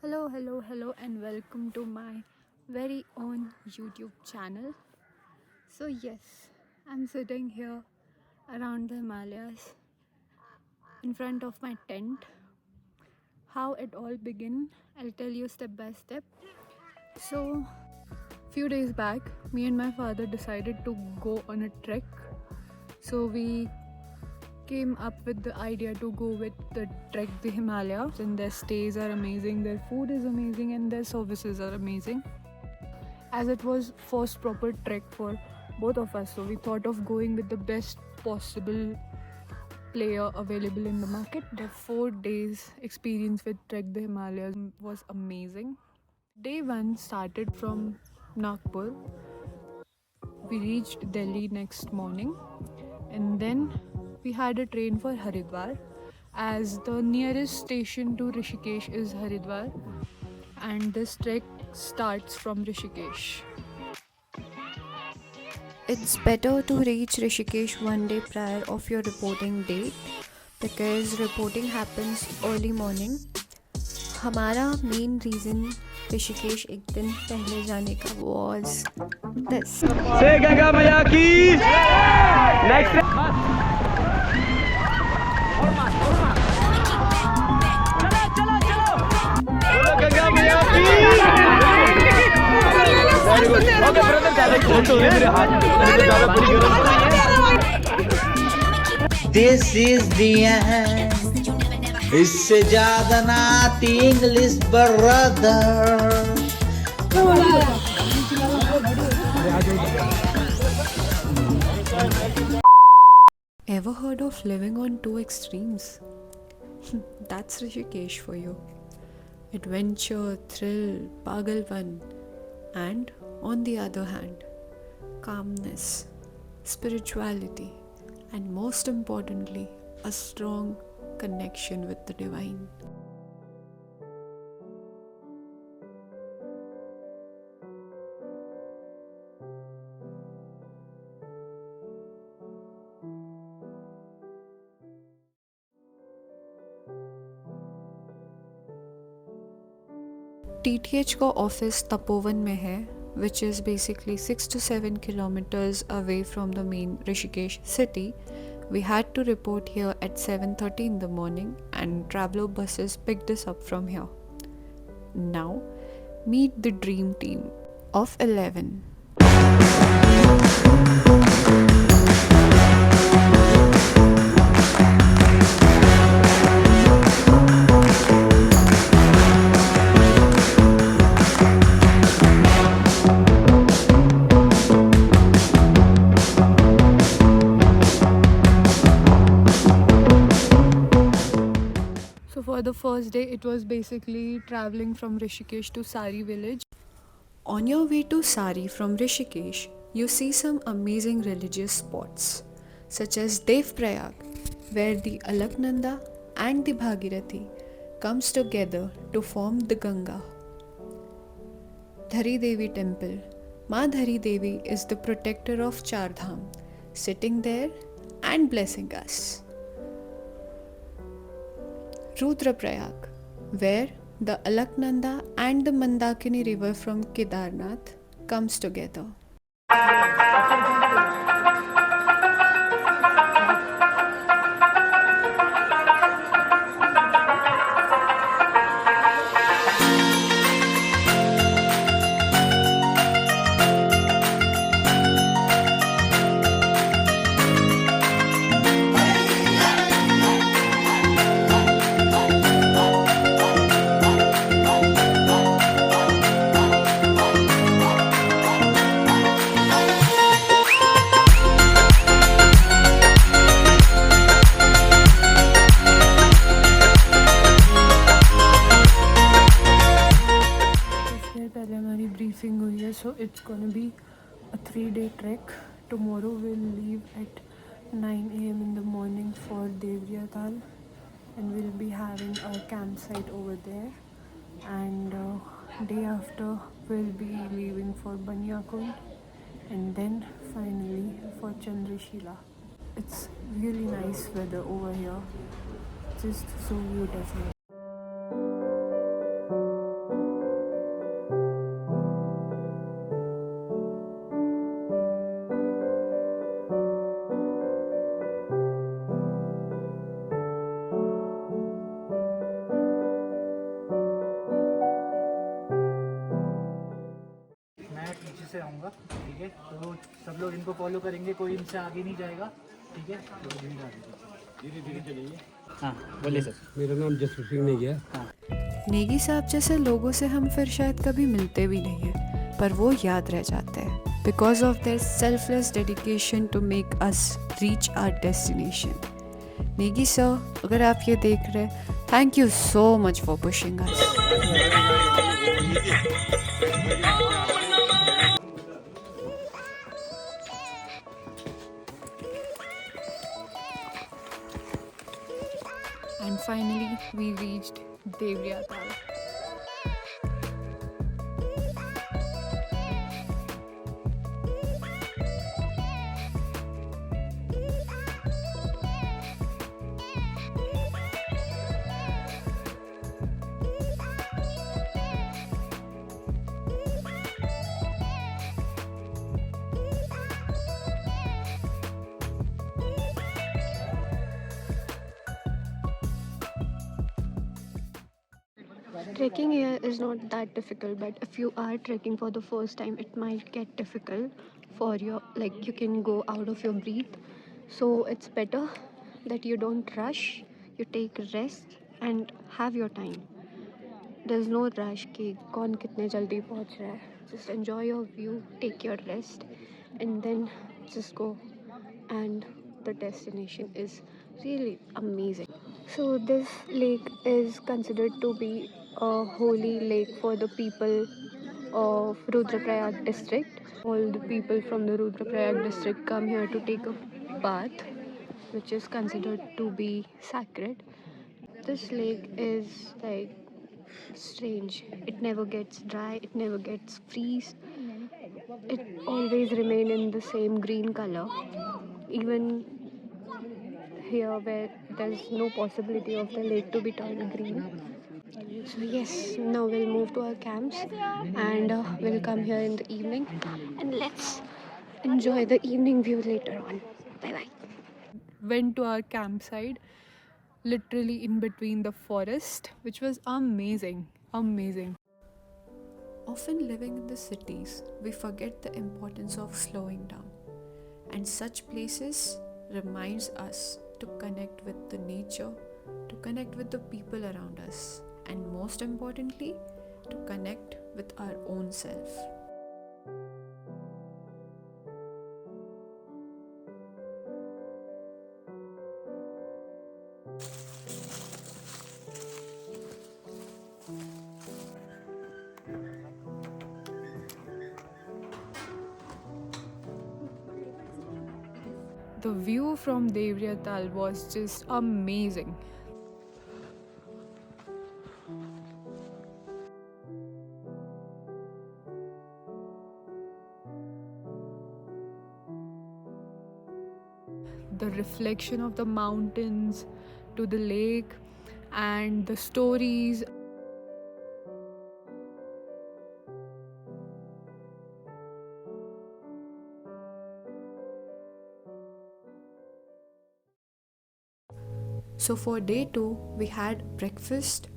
Hello, and welcome to my very own YouTube channel. So, yes, I'm sitting here around the Himalayas in front of my tent. How it all began, I'll tell you step by step. So, few days back, me and my father decided to go on a trek. So, we came up with the idea to go with the trek the Himalayas, and their stays are amazing, their food is amazing, and their services are amazing. As it was first proper trek for both of us, so we thought of going with the best possible player available in the market. The 4 days experience with Trek the Himalayas was amazing. Day one started from Nagpur. We reached Delhi next morning, and then we had a train for Haridwar, as the nearest station to Rishikesh is Haridwar, and this trek starts from Rishikesh. It's better to reach Rishikesh one day prior of your reporting date because reporting happens early morning. हमारा main reason Rishikesh एक दिन पहले जाने का was this. से गंगा मैया की next बोलो गंगा मैया की ओके ब्रदर फोटो है मेरे हाथ में ज्यादा पूरी जरूरत नहीं है दिस इज द एंड इससे ज्यादा नात English brother Ever heard of living on two extremes? That's Rishikesh for you. Adventure, thrill, pagalpan, and on the other hand, calmness, spirituality, and most importantly, a strong connection with the divine. TTH का office Tapovan में है, which is basically 6 to 7 kilometers away from the main Rishikesh city. We had to report here at 7:30 in the morning, and traveler buses picked us up from here. Now, meet the dream team of 11. So for the first day, it was basically traveling from Rishikesh to Sari village. On your way to Sari from Rishikesh, you see some amazing religious spots, such as Dev Prayag, where the Alaknanda and the Bhagirathi comes together to form the Ganga. Dhari Devi Temple. Ma Dhari Devi is the protector of Chardham, sitting there and blessing us. Rudraprayag, where the Alaknanda and the Mandakini river from Kedarnath comes together. पहले हमारी briefing हुई है, so it's gonna be a 3-day trek. Tomorrow we'll leave at 9 a.m. in the morning for Devriyatal, and we'll be having a campsite over there. And day after we'll be leaving for Banyakund, and then finally for Chandrashila. It's really nice weather over here, just so beautiful. से आऊँगा, ठीक है। तो सब लोग इनको follow करेंगे, कोई इनसे आगे नहीं जाएगा, ठीक है। तो धीरे धीरे चलिए। हाँ बोलिए सर। मेरा नाम जसवीर सिंह नेगी है। नेगी साहब जैसे लोगों से हम फिर शायद कभी मिलते भी नहीं हैं, पर वो याद रह जाते हैं because of their selfless dedication to make us reach our destination. Negi sir, अगर आप ये देख रहे हैं, thank you so much for pushing us. And finally, we reached Devriya Tal. Trekking here is not that difficult, but if you are trekking for the first time, it might get difficult for your, like, you can go out of your breath. So it's better that you don't rush, you take rest and have your time. There's no rush कि कौन कितने जल्दी पहुंच रहा है. Just enjoy your view, take your rest, and then just go. And the destination is really amazing. So this lake is considered to be a holy lake for the people of Rudraprayag district. All the people from the Rudraprayag district come here to take a bath, which is considered to be sacred. This lake is like strange. It never gets dry, it never gets freeze. It always remain in the same green color. Even here where there's no possibility of the lake to be turned green. So yes, now we'll move to our camps and we'll come here in the evening and let's enjoy the evening view later on. Bye bye. Went to our campsite, literally in between the forest, which was amazing. Often living in the cities, we forget the importance of slowing down, and such places reminds us to connect with the nature, to connect with the people around us, and most importantly, to connect with our own self. The view from Devriya Tal was just amazing. The reflection of the mountains to the lake and the stories. So for day 2, we had breakfast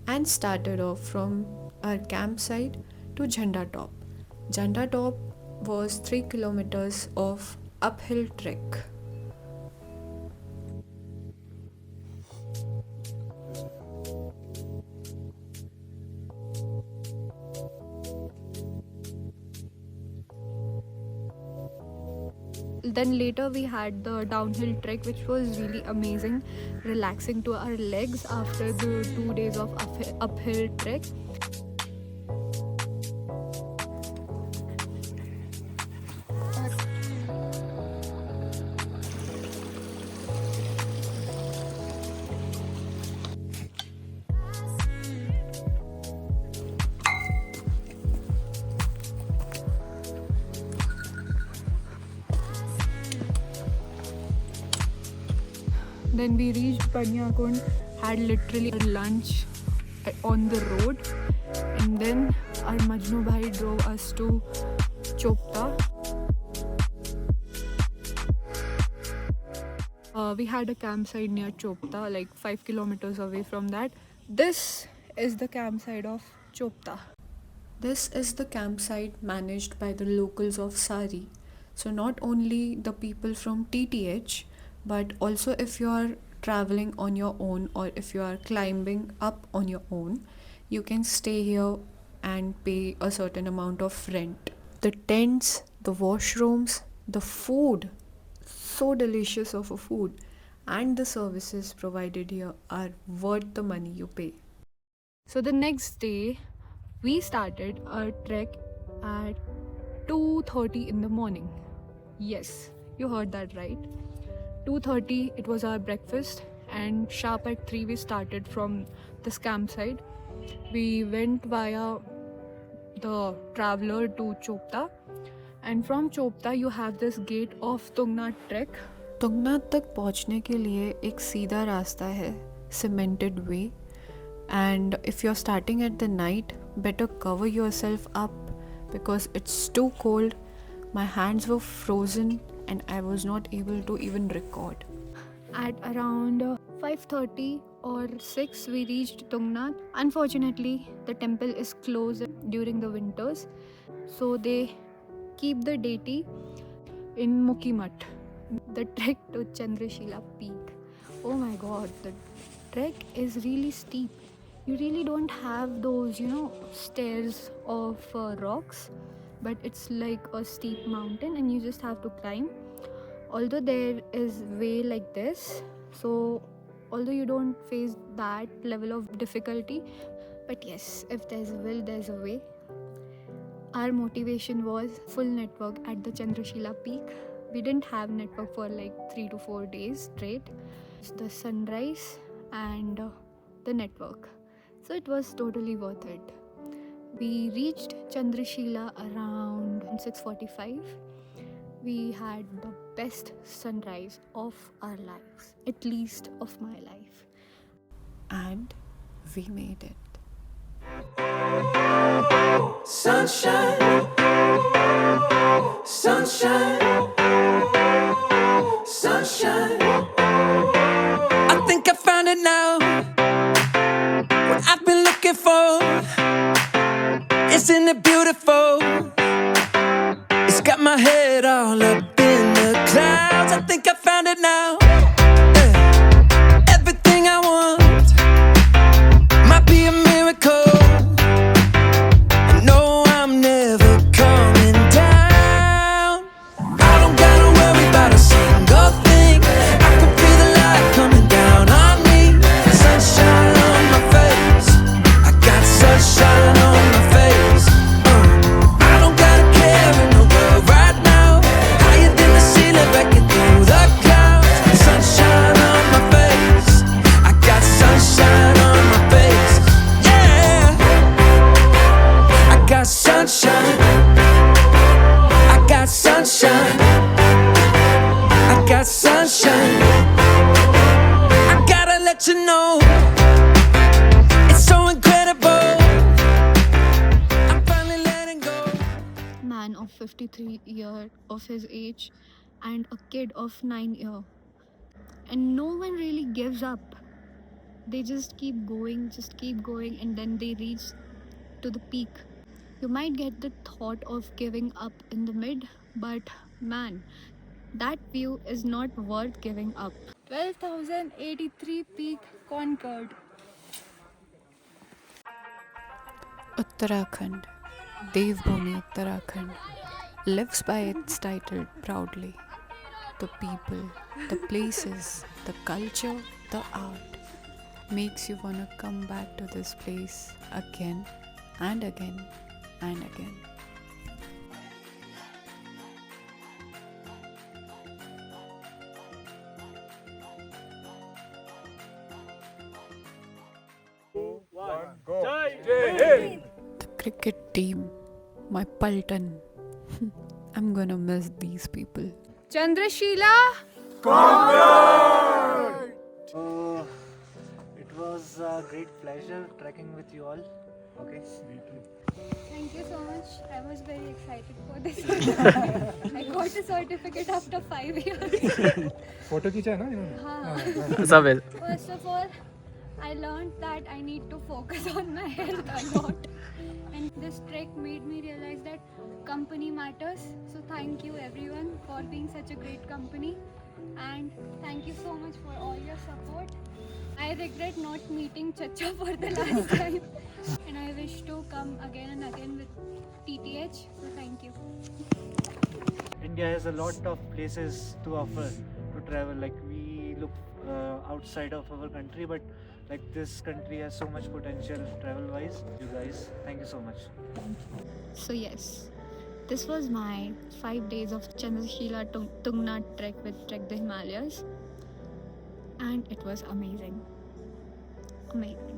and started off from our campsite to Jhanda Top. Jhanda Top was 3 kilometers of uphill trek. Then later we had the downhill trek, which was really amazing, relaxing to our legs after the 2 days of uphill trek. Then we reached Panyakund, had literally a lunch on the road, and then our Majnu Bhai drove us to Chopta. We had a campsite near Chopta, like 5 kilometers away from that. This is the campsite of Chopta. This is the campsite managed by the locals of Sari. So, not only the people from TTH, but also if you are traveling on your own or if you are climbing up on your own, you can stay here and pay a certain amount of rent. The tents, the washrooms, the food, so delicious of a food, and the services provided here are worth the money you pay. So the next day, we started our trek at 2:30 in the morning. Yes, you heard that right. 2:30 it was our breakfast, and sharp at 3 we started from this campsite. We went via the traveler to Chopta, and from Chopta you have this gate of Tungnath trek. Tungnath तक पहुंचने के लिए एक सीधा रास्ता है, cemented way, and if you're starting at the night, better cover yourself up because it's too cold. My hands were frozen and I was not able to even record. At around 5:30 or 6 we reached Tungnath. Unfortunately, the temple is closed during the winters, so they keep the deity in Mukimat. The trek to Chandrashila peak. Oh my god, the trek is really steep. You really don't have those, stairs of rocks, but it's like a steep mountain and you just have to climb. Although there is way like this, so although you don't face that level of difficulty, but yes, if there's a will, there's a way. Our motivation was full network at the Chandrashila peak. We didn't have network for like 3 to 4 days straight. It's the sunrise and the network. So it was totally worth it. We reached Chandrashila around 6:45. We had the best sunrise of our lives, at least of my life. And we made it. Sunshine, sunshine, sunshine. I think I found it now. What I've been looking for. Isn't it beautiful? It's got my head all up in the clouds. I think I found it now. Yeah. Everything I want might be a miracle. No, I'm never coming down. I don't gotta worry about a single thing. I can feel the light coming down on me. Sunshine on my face. I got sunshine on my face. I don't gotta care in the world right now. Higher than the ceiling, breaking through the clouds. Sunshine on my face. I got sunshine on my face. Yeah. I got sunshine. I got sunshine. I got sunshine. I gotta let you know, it's so incredible. I'm finally letting go. Man of 53 years of his age and a kid of 9 years. And no one really gives up. They just keep going, and then they reach to the peak. You might get the thought of giving up in the mid, but man, that view is not worth giving up. 12,083 peak conquered. Uttarakhand, Devbhoomi Uttarakhand, lives by its title proudly. The people, the places, the culture, the art makes you wanna come back to this place again and again and again. The cricket team, my Paltan. I'm gonna miss these people. Chandrashila! It was a great pleasure trekking with you all. Okay. Thank you so much. I was very excited for this. I got a certificate after 5 years. Photo खींचा है ना इन्होंने? हाँ. सब है First of all, I learned that I need to focus on my health a lot. And this trek made me realize that company matters. So thank you everyone for being such a great company, and thank you so much for all your support. I regret not meeting Chacha for the last time, and I wish to come again and again with TTH. So thank you. India has a lot of places to offer to travel. Like we look outside of our country, but like this country has so much potential travel-wise. You guys, thank you so much. So yes, this was my 5 days of Chandrashila Tungnath trek with Trek the Himalayas, and it was amazing. Amazing.